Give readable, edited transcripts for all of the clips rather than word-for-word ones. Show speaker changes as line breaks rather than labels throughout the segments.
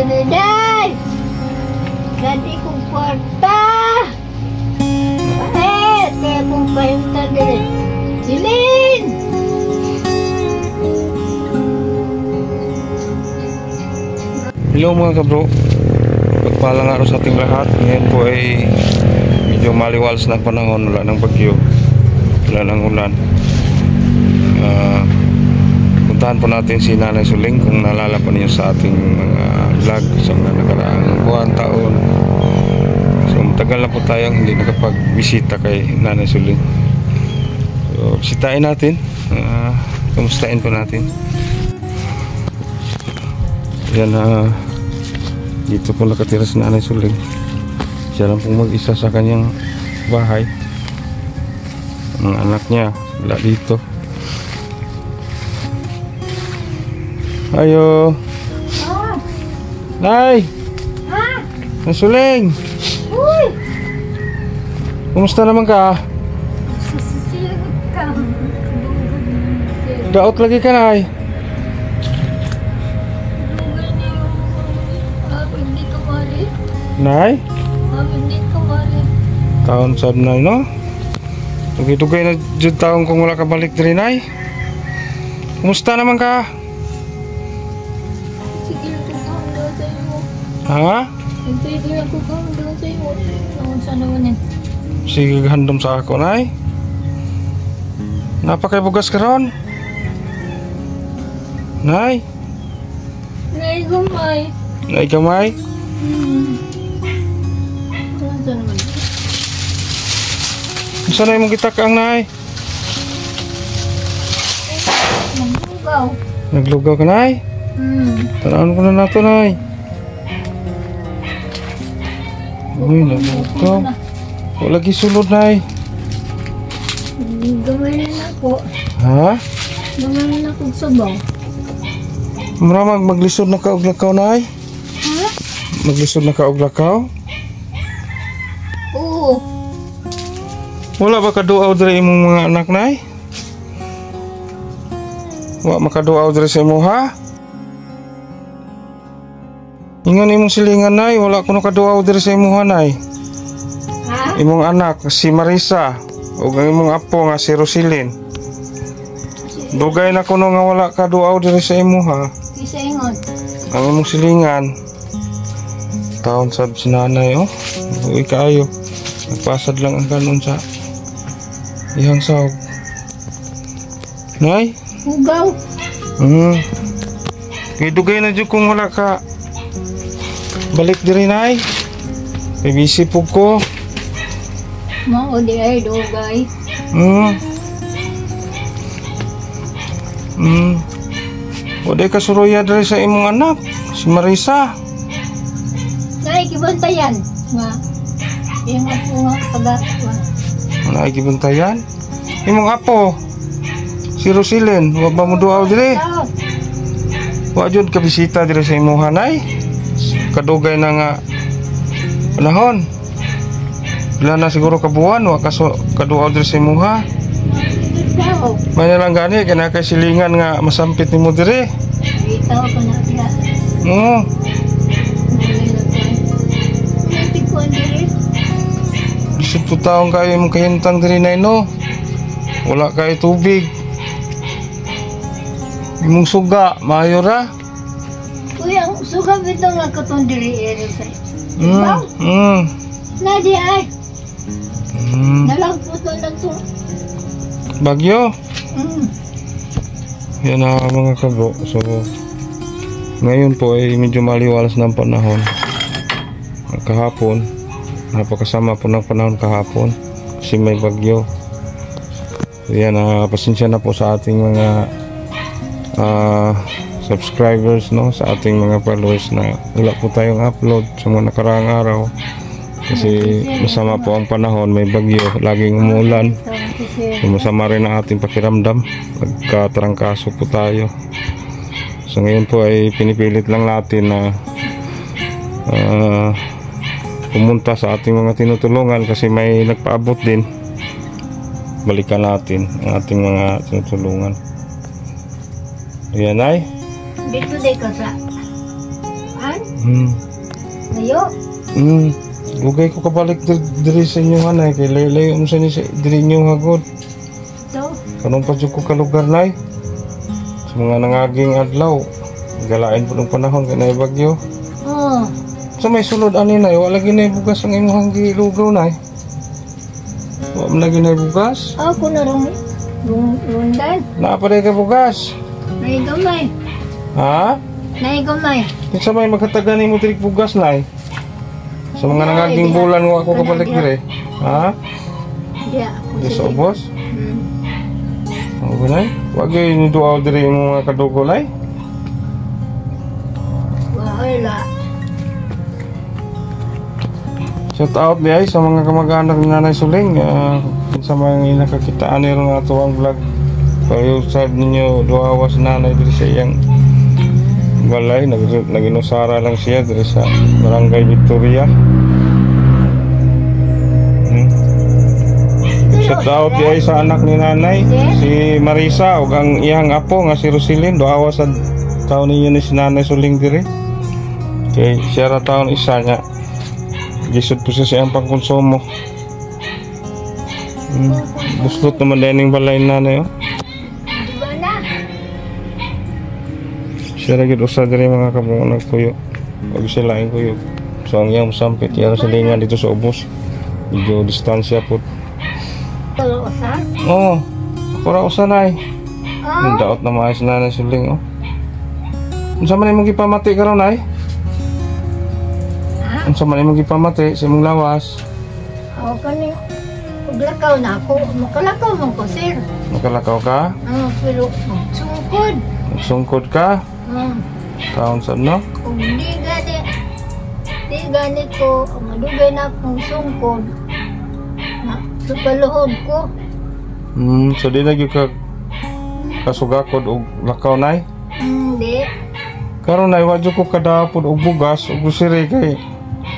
Day! Dadi kong kwarta! Bakit? Kaya kong pahinta din. Silin!
Hello mga kabro, pagpalang araw sa ating lahat. Ngayon po ay medyo maliwalas na panahon, wala ng bagyo, wala ng ulan. Puntahan po natin si Nanay Suling kung naalala pa niyo sa ating mga vlog sa mga nakaraang buwan, taon. So matagal na po tayong hindi nakapagbisita kay Nanay Suling. So bisitahin natin, kamustahin po natin. Yan, dito po nakatira si Nanay Suling. Siya lang pong mag-isa sa kanyang bahay. Ang anak niya wala dito. Ayo. Nay! Nanay Suling!
Uy!
Kumusta naman ka?
Sisigot ka.
Daot lagi ka, Nay.
Hindi ka mali.
Nay?
Hindi ka mali.
Taon sab na, no? Tugay-tugay na dyan taon kung wala ka balik diri, Nay. Kumusta naman ka?
Sige ako kang daw sa iyo.
Ha?
Sige ako kang daw sa iyo. Saan naman yan?
Sige, handom sa ako, Nay. Napakay bugas ka ron? Nay?
Naigumay.
Nay kamay?
Saan naman?
Saan na mong gitak-ang, Nay?
Nagbugaw.
Naglugaw ka, Nay? Tanaan ko na nato, Nay. Uy, naglugaw. Wala lagi sulod, Nay.
Gamay na ako.
Ha?
Gamay na akong sabaw.
Maramag maglisod na ka og lakaw, Nay?
Ha?
Maglisod na ka og lakaw?
Oo.
Wala ba kaduaw diri imong mga anak, Nay? Wa makaduaw diri sa imo, ha? Ingon imong silingan, Nay, wala kuno kaduaw diri sa imo, Nay.
Ha?
Imong anak si Marisa ug ang imong apo nga si Rosilin. Dugay na kuno nga wala kaduaw diri sa imo, ha?
Isa ingon.
Ang imong silingan. Taon sab si nanay, oh. Uy kaayo. Nagpasad lang ang kanon sa ihang sahog. Nay?
Hugaw.
Dugay na jud kung wala ka balik diri, Nay. Kay busy po ko.
Mao di ay dugay.
Wala ka suruya diri sa imong anak, si Marisa.
Nay kibantayan. Nga. Ingat ko nga pagkakwa.
Wala ay gibantayan. Imong apo, si Rosilin, wa ba mo duaw diri? Wa jud ka bisita diri sa imong hanay. Kadugay na nga panahon. Wala na siguro kabuan, wa kaduaw diri sa imong ha. May nalang gani, kaya kay silingan nga masampit ni mo diri.
Itaw ko na siya.
Oo.
Tikuan diri.
Isip po taong kayo mong kahintang diri na ino. Wala kayo tubig. Imong suga, maayo ra.
Kuya, suka bito nga katong diri ere sa. Na di ay. Nalang puto na to.
Bagyo. Yan na mga kabro. So ngayon po ay medyo maliwalas ng panahon. Kahapon napakasama po ng panahon kahapon kasi may bagyo. Yan, pasensya na po sa ating mga subscribers, no, sa ating mga followers na wala po tayong upload sa mga nakaraang araw kasi masama po ang panahon, may bagyo, laging umulan. So, masama rin ang ating pakiramdam, nagkatrangkaso po tayo. So ngayon po ay pinipilit lang natin na pumunta sa ating mga tinutulungan kasi may nagpaabot din. Balikan natin ang ating mga tinutulungan. Ayan ay
dito day ka sa an? Layo.
Lugay ko kabalik diri sa inyo hanay kay layo mo sa ni diri inyo hagod.
So,
Kanong pa jud ko ka lugar nay. Sa mga nangaging adlaw, galain po ng panahon kay nay bagyo.
oh.
Sa may sulod ani nay, wala ginay bugas ang imong gilugaw nay. Wa man lagi nay bugas.
Ako na rin. Lundan.
Naa pa rin ka bugas.
Naigamay.
Ha?
Naigamay.
Kinsa may magkatagan nimo diri bugas nay? Sa mga nangaging bulan wa ako kabalik dire. Ha?
Diya.
Di sa ubos?
Hmm.
Ano ba nay? Wa gyud ni duaw diri imong mga kadugo nay.
Wala.
Shout out di ay sa mga kamag-anak ni Nanay Suling. Sa mga nakakitaan nila nga ito ang vlog. Payusad ninyo duawa si Nanay diri sa iyang balay. Naginusara lang siya diri sa Barangay Victoria. Shout out di ay sa anak ni Nanay, si Marisa ug ang iyang apo nga si Rosilin. Duawa sa taon ninyo ni si Nanay Suling diri. Kay siya ra taon isa niya. Gisod po siya sa iyang pangkonsumo. Buslot naman din yung balay nanay oh.
Diba na?
Siya rin usa diri mga kabungo nagpuyo. Huwag sila yung kuyo. So ang iyang sampit, yara sa lingan dito sa ubos. Medyo distansya po.
Tulo sa?
Oo, ako ra usa nay.
Oh.
Yung daot na maayos na Nanay Suling oh. Unsa man imong gipamati karon nay?
Ha?
Unsa man imong gipamati sa imong lawas?
Ako kani. Paglakaw na ako. Makalakaw mo ko, sir.
Makalakaw ka?
Pero sungkod.
Sungkod ka? Taon sa no?
Kung di gani ko, madugay na akong sungkod. Sa paluhod ko.
So di na gyud ka kasugakod og lakaw nay?
Hindi.
Karon nay wa jud ko kadapod og bugas ug usiri kay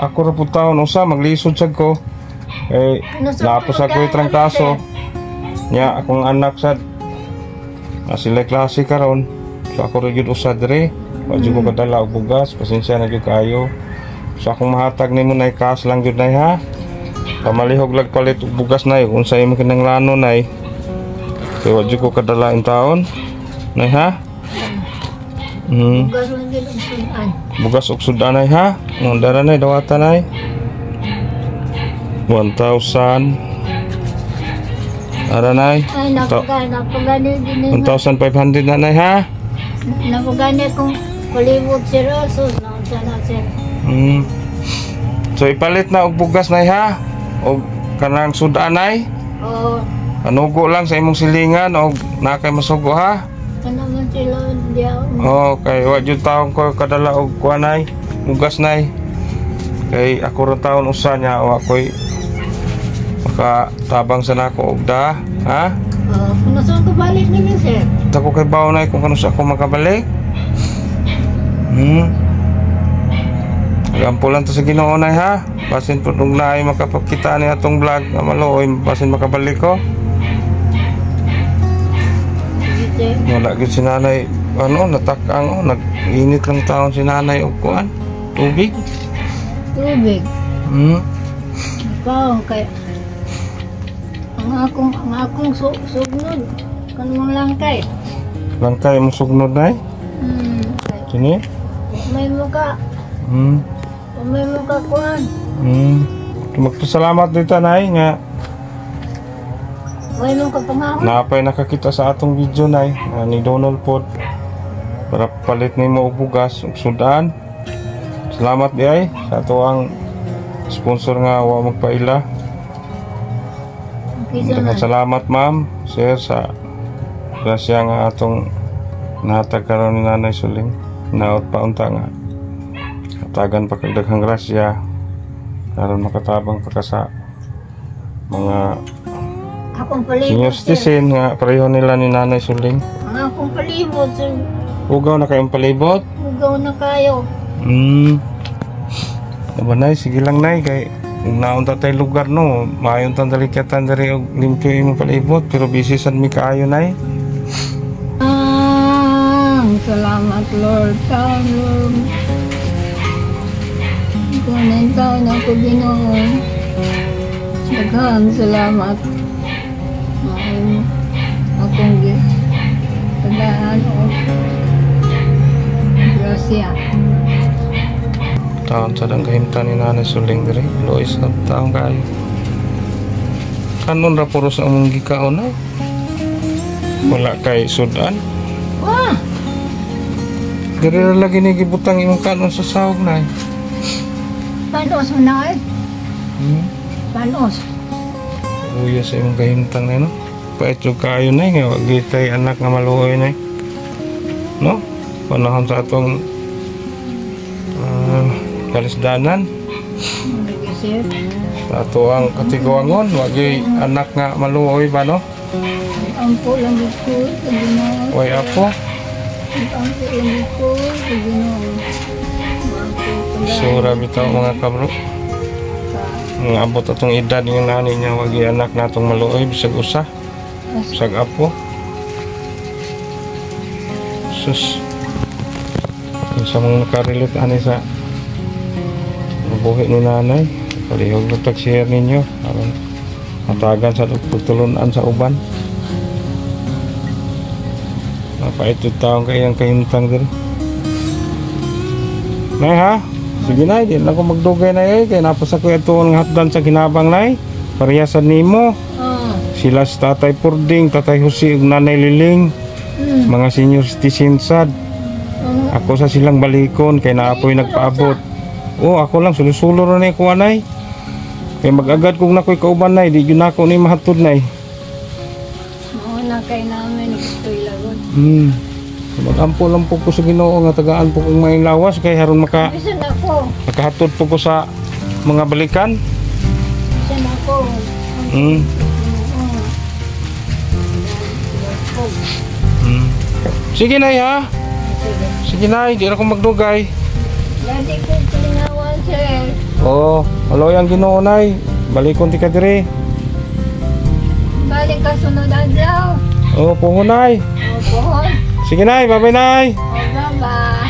ako ra pud taon usa maglisod sad ko. Eh napos ako trangkaso. Nya akong anak sad sila klase karon. So ako ra gyud usa diri. Wa jud ko kadala og bugas, pasensya na gyud kayo. So akong mahatag nimo nay kas lang gyud nay ha. Pamalihog lag palit og bugas nay unsay imong kinahanglanon nay. Kay wa jud ko kadala in taon. Nay ha?
Bugas lang din ang sunan.
Bugas og sudan nay ha. Ngondara nay dawatan nay. 1,000. Ara nay.
Ay, napagani din
1,500 na nay ha.
Napagani kong palibot si Rosos. Naunsa na sir.
So ipalit na og bugas nay ha. Og kanang sudan nay.
O,
Anugo lang sa imong silingan og nakay masugo ha.
kanaman sila diya.
Okay, wa jud taon ko kadala og kuanay, bugas nay. Kay ako ra taon usa nya o ako'y makatabang sa nako og da, ha?
Kung nasaan ko balik ninyo sir?
Tako kay bawo nay kung kanus ako makabalik. Gampulan to sa Ginoo nay ha. Basin pud og naay makapakita ni atong vlog nga maluoy basin makabalik ko.
Sir.
Wala gyud si nanay natak-ang nag-init lang taon si nanay og kuan, tubig.
Tubig. Ikaw, kay ang akong sugnod. Kanong langkay.
Langkay mo sugnod nay.
Kay
Kini?
may muka. May muka kuan.
Magpasalamat dito nay nga
May muka pangahon.
napay nakakita sa atong video nay ni Donald pod para palit nimo og bugas ug sudan. Salamat di ay sa ato ang sponsor nga wa magpaila.
Kisa na.
Salamat ma'am sir sa grasya nga atong nahatag karon ni Nanay Suling. Naot pa unta nga hatagan pa kag daghang grasya aron makatabang pa ka sa mga
Akong palibot.
senior citizen nga pareho nila ni Nanay Suling.
Ang akong palibot. Sir.
Ugaw na kayong palibot.
Ugaw na kayo.
Nabanay, sige lang nay kay kung naunta tayo lugar no, maayon tang dalikatan dari og limpyo imong palibot pero busy sad mi kaayo nay.
Salamat Lord. Kunin taon ako Ginoo. Daghang salamat. Maayong akong tagaan o grasya.
Taon sa dang kahimtan ni Nanay Suling diri. Lois na taong kayo. Kanon ra puros ang mong gikaon ay. Wala kay sudan.
Wah!
Diri ra lagi ni gibutang imong kanon sa sahog nay.
Panos mo na eh. Panos.
Uya sa imong kahimtang na no. Pait yung kayo na nga wag gitay anak nga maluoy na no. Panahon sa atong kalisdanan
Nag-isip.
sa ato ang katiguangon wag gyud anak nga maluoy ba no.
Ampo lang ko sa Ginoo.
Way apo.
Ampo lang ko sa Ginoo.
Sura bitaw mga kabro. Nga abot atong edad ng nani niya wag gyud anak natong maluoy bisag usa. Bisag apo. Sus. Sa mga nakarelate ani sa buhi ni nanay. Palihog na tag-share ninyo. Aron matagan sa pagtulunan sa uban. Napait yung taong kayang kahintang din. Nay ha? Sige nay, di na ako magdugay na kaya napasa ko ito ang hatdan sa kinabang nay. Pariyasan nimo. Sila sa Tatay Purding, Tatay Jose ug Nanay Liling. Mga senior citizen sad. Ako sa silang balikon kay naapoy nagpaabot. Oh, ako lang sulusulo ra ni ko anay. Kay mag-agad kog nakoy kauban nay, di gyud nako ni mahatod nay.
Oo na kay namin ito'y lagon.
Mag-ampo lang po ko sa Ginoo nga tagaan po kong may lawas kay haron
Bisan ako.
makahatod po ko sa mga balikan.
Bisan ako.
Sige nay ha. Sige nay, di na ako magdugay.
Dati ko kilingawan sir.
Oh, aloy ang Ginoo nay. Balikon ti ka diri.
Balik ka sunod adlaw.
Oh, puhon nay.
Opo.
Sige nay, bye-bye nay.
O baba.